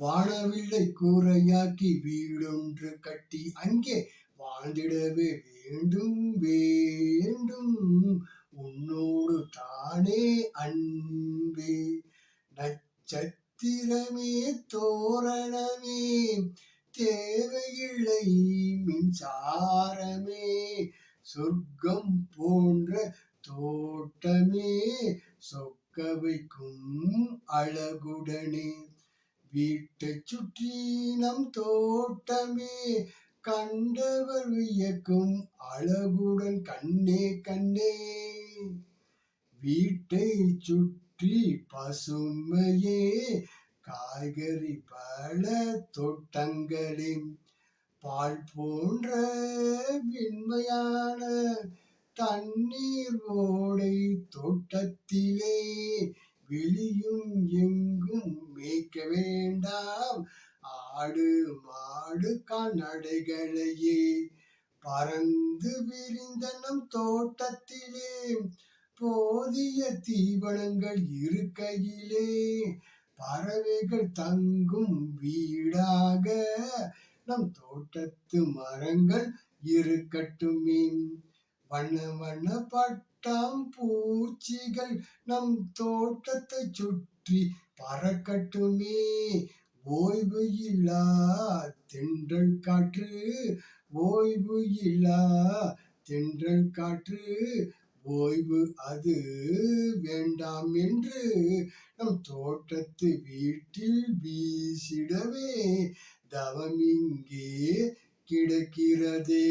வானவில்லை கூரையாக்கி வீடொன்று கட்டி அங்கே வாழ்ந்திடவே வேண்டும் வேண்டும் உன்னோடு தானே அன்பே. நட்சத்திரமே தோரணமே தேவையில்லை மின்சாரமே சொர்க்கம் போன்ற தோட்டமே சொக்க வைக்கும் அழகுடனே. வீட்டை சுற்றி நம் தோட்டமே கண்டவர் வியக்கும் அழகுடன் கண்ணே கண்ணே. வீட்டை சுற்றி பசுமையே காய்கறி பல தோட்டங்களே பால் போன்ற வெண்மையான தண்ணீர் ஓடை தோட்டத்திலே. வெளியும் எங்கும் மேய்க்க வேண்டாம் ஆடு மாடு கால்நடைகளையே. பறந்து விரிந்த நம் தோட்டத்திலே போதிய தீவனங்கள் இருக்கையிலே பறவைகள் தங்கும் வீடாக நம் தோட்டத்து மரங்கள் இருக்கட்டுமே. வண்ண வண்ண பட்டாம் பூச்சிகள் நம் தோட்டத்தை சுற்றி பறக்கட்டுமே. ஓய்வு இல்லா தென்றல் காற்று ஓய்வு இல்லா தென்றல் காற்று ஓய்வு அது வேண்டாம் என்று நம் தோட்டத்து வீட்டில் வீசிடவே தவம் இங்கே கிடக்கிறதே.